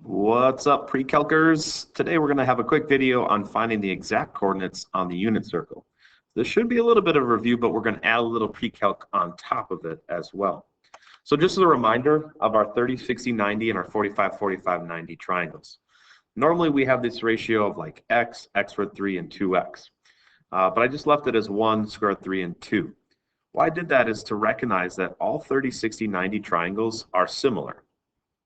What's up, pre-calcers? Today we're going to have a quick video on finding the exact coordinates on the unit circle. This should be a little bit of a review, but we're going to add a little pre-calc on top of it as well. So just as a reminder of our 30, 60, 90 and our 45, 45, 90 triangles. Normally we have this ratio of like x, x root 3, and 2x. But I just left it as 1, square root 3, and 2. Why I did that is to recognize that all 30, 60, 90 triangles are similar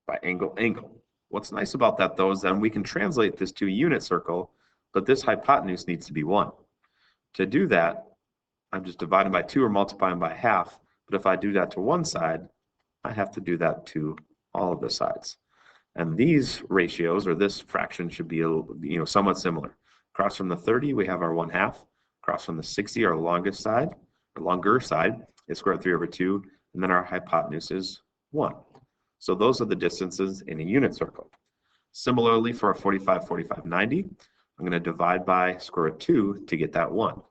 by angle, angle. What's nice about that, though, is then we can translate this to a unit circle, but this hypotenuse needs to be 1. To do that, I'm just dividing by 2 or multiplying by half, but if I do that to one side, I have to do that to all of the sides. And these ratios, or this fraction, should be somewhat similar. Across from the 30, we have our 1/2. Across from the 60, our longer side is square root 3 over 2, and then our hypotenuse is 1. So those are the distances in a unit circle. Similarly, for a 45, 45, 90, I'm going to divide by square root 2 to get that 1.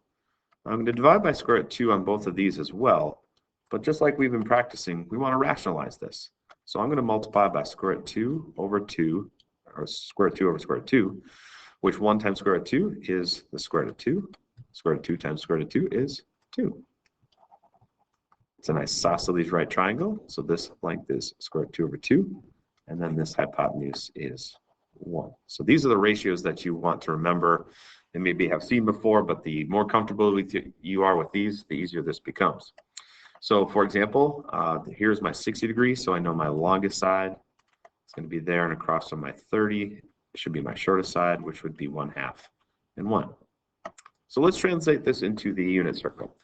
I'm going to divide by square root 2 on both of these as well, but just like we've been practicing, we want to rationalize this. So I'm going to multiply by square root 2 over 2, or square root 2 over square root 2, which 1 times square root 2 is the square root of 2. Square root of 2 times square root of 2 is 2. It's a nice isosceles right triangle, so this length is square root 2 over 2, and then this hypotenuse is 1. So these are the ratios that you want to remember and maybe have seen before, but the more comfortable you are with these, the easier this becomes. So for example, here's my 60 degrees, so I know my longest side is going to be there, and across from my 30, it should be my shortest side, which would be 1/2 and 1. So let's translate this into the unit circle.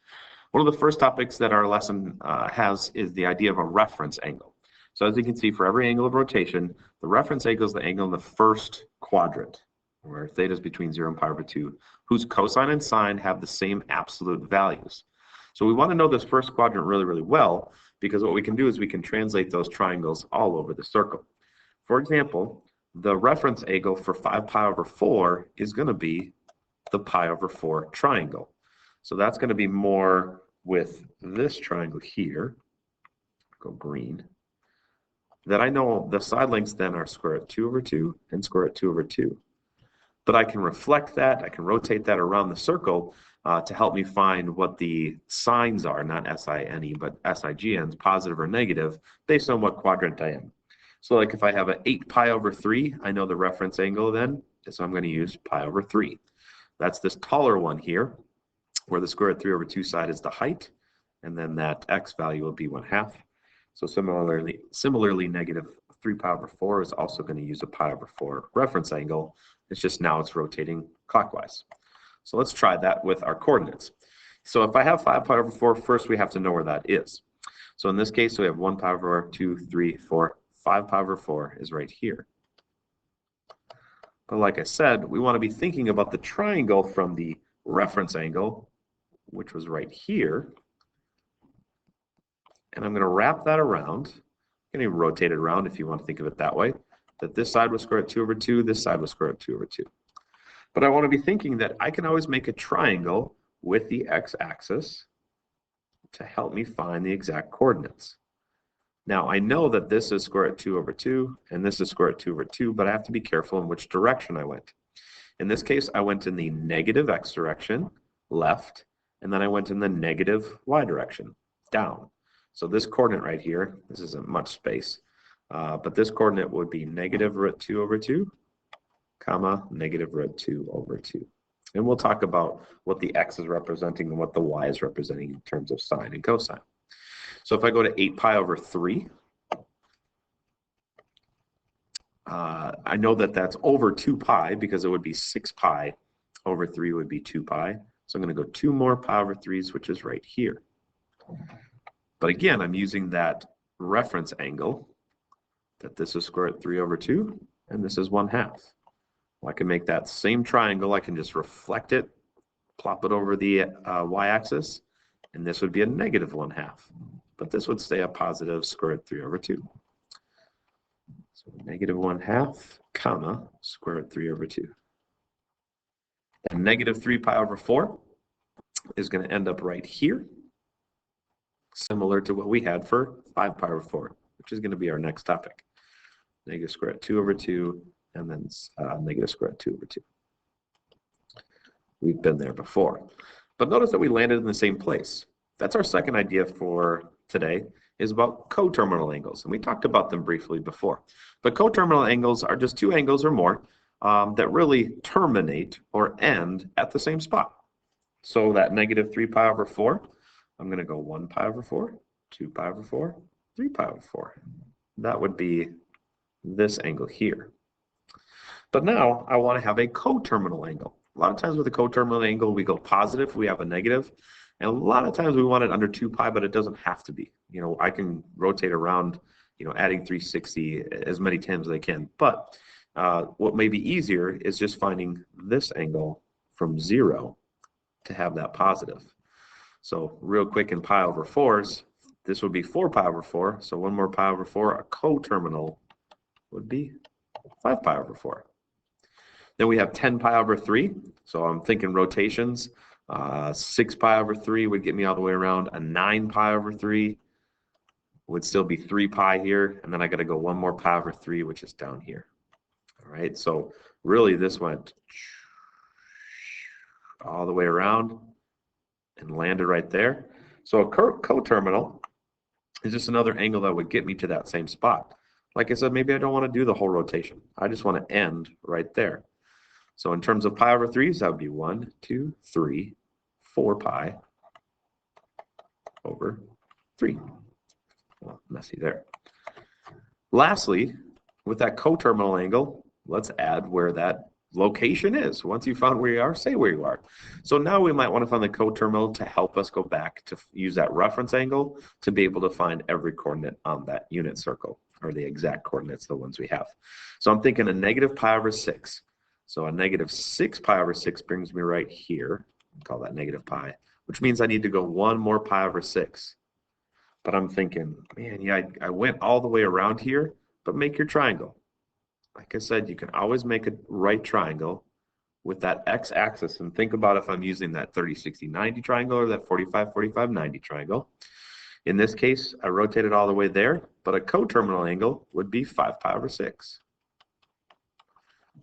One of the first topics that our lesson has is the idea of a reference angle. So as you can see, for every angle of rotation, the reference angle is the angle in the first quadrant, where theta is between 0 and pi over 2, whose cosine and sine have the same absolute values. So we want to know this first quadrant really, really well, because what we can do is we can translate those triangles all over the circle. For example, the reference angle for 5 pi over 4 is going to be the pi over 4 triangle. So that's going to be more with this triangle here, go green, that I know the side lengths then are square root 2 over 2 and square root 2 over 2. But I can reflect that, I can rotate that around the circle to help me find what the signs are, not S-I-N-E, but S-I-G-N's, positive or negative, based on what quadrant I am. So like if I have an 8 pi over 3, I know the reference angle then, so I'm going to use pi over 3. That's this taller one here, where the square root 3 over 2 side is the height, and then that x value will be 1/2. So similarly, negative 3 pi over 4 is also going to use a pi over 4 reference angle. It's just now it's rotating clockwise. So let's try that with our coordinates. So if I have 5 pi over 4, first we have to know where that is. So in this case, we have 1 pi over 2, 3, 4, 5 pi over 4 is right here. But like I said, we want to be thinking about the triangle from the reference angle, which was right here. And I'm going to wrap that around. I'm going to rotate it around if you want to think of it that way. That this side was square root 2 over 2, this side was square root 2 over 2. But I want to be thinking that I can always make a triangle with the x-axis to help me find the exact coordinates. Now I know that this is square root 2 over 2 and this is square root 2 over 2, but I have to be careful in which direction I went. In this case, I went in the negative x direction, left, and then I went in the negative y direction, down. So this coordinate right here, this isn't much space, but this coordinate would be negative root 2 over 2, comma, negative root 2 over 2. And we'll talk about what the x is representing and what the y is representing in terms of sine and cosine. So if I go to 8 pi over 3, I know that that's over 2 pi because it would be 6 pi over 3 would be 2 pi. So I'm going to go 2 more pi over 3's, which is right here. But again, I'm using that reference angle, that this is square root 3 over 2, and this is 1/2. Well, I can make that same triangle. I can just reflect it, plop it over the y-axis, and this would be a negative 1/2. But this would stay a positive square root 3 over 2. So negative 1/2, comma, square root 3 over 2. And negative 3 pi over 4 is going to end up right here, similar to what we had for 5 pi over 4, which is going to be our next topic. negative square root 2 over 2, and then negative square root 2 over 2. We've been there before. But notice that we landed in the same place. That's our second idea for today, is about coterminal angles. And we talked about them briefly before. But coterminal angles are just two angles or more that really terminate or end at the same spot. So that negative 3 pi over 4, I'm going to go 1 pi over 4, 2 pi over 4, 3 pi over 4. That would be this angle here. But now I want to have a coterminal angle. A lot of times with a coterminal angle, we go positive, we have a negative. And a lot of times we want it under 2 pi, but it doesn't have to be. You know, I can rotate around, you know, adding 360 as many times as I can. But what may be easier is just finding this angle from 0 to have that positive. So real quick in pi over 4s, this would be 4 pi over 4. So 1 more pi over 4, a coterminal would be 5 pi over 4. Then we have 10 pi over 3. So I'm thinking rotations. 6 pi over 3 would get me all the way around. A 9 pi over 3 would still be 3 pi here. And then I got to go 1 more pi over 3, which is down here. All right. So really this went all the way around and landed right there. So a coterminal is just another angle that would get me to that same spot. Like I said, maybe I don't want to do the whole rotation. I just want to end right there. So in terms of pi over 3s, that would be 1, 2, 3, 4 pi over 3. Well, messy there. Lastly, with that coterminal angle, let's add where that location is. Once you found where you are, say where you are. So now we might want to find the coterminal to help us go back to use that reference angle to be able to find every coordinate on that unit circle, or the exact coordinates, the ones we have. So I'm thinking a negative pi over 6. So a negative 6 pi over 6 brings me right here. Call that negative pi, which means I need to go 1 more pi over 6. But I'm thinking, man, yeah, I went all the way around here, but make your triangle. Like I said, you can always make a right triangle with that x-axis. And think about if I'm using that 30, 60, 90 triangle or that 45, 45, 90 triangle. In this case, I rotated all the way there, but a coterminal angle would be 5 pi over 6.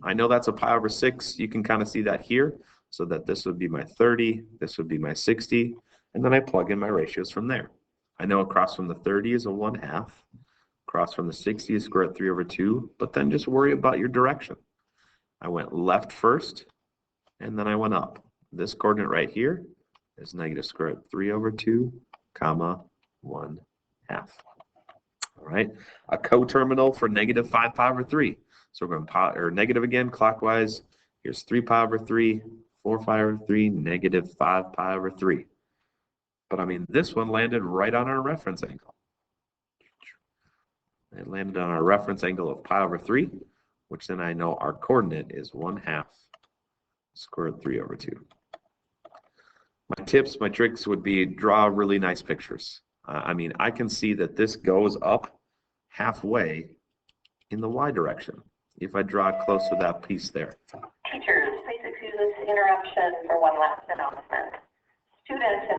I know that's a pi over 6. You can kind of see that here, so that this would be my 30, this would be my 60, and then I plug in my ratios from there. I know across from the 30 is a 1/2, across from the 60 is square root 3 over 2, but then just worry about your direction. I went left first, and then I went up. This coordinate right here is negative square root 3 over 2, comma, 1/2. All right, a coterminal for negative 5 pi over 3. So we're going negative again, clockwise. Here's 3 pi over 3, 4 pi over 3, negative 5 pi over 3. But I mean, this one landed right on our reference angle. It landed on our reference angle of pi over 3, which then I know our coordinate is 1/2 square root 3 over 2. My tips, my tricks would be draw really nice pictures. I mean, I can see that this goes up halfway in the y direction if I draw close to that piece there. Teachers, please excuse this interruption for one last announcement. Students.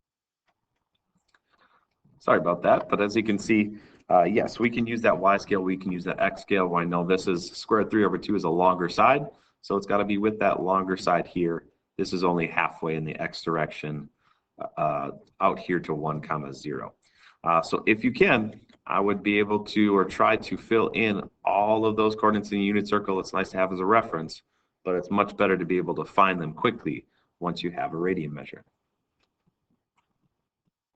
Sorry about that, but as you can see, yes, we can use that y scale, we can use that x scale. Well, I know this is square root 3 over 2 is a longer side, so it's got to be with that longer side here. This is only halfway in the x direction out here to 1, 0. So if you can, I would be able to, or try to fill in all of those coordinates in the unit circle. It's nice to have as a reference, but it's much better to be able to find them quickly once you have a radian measure.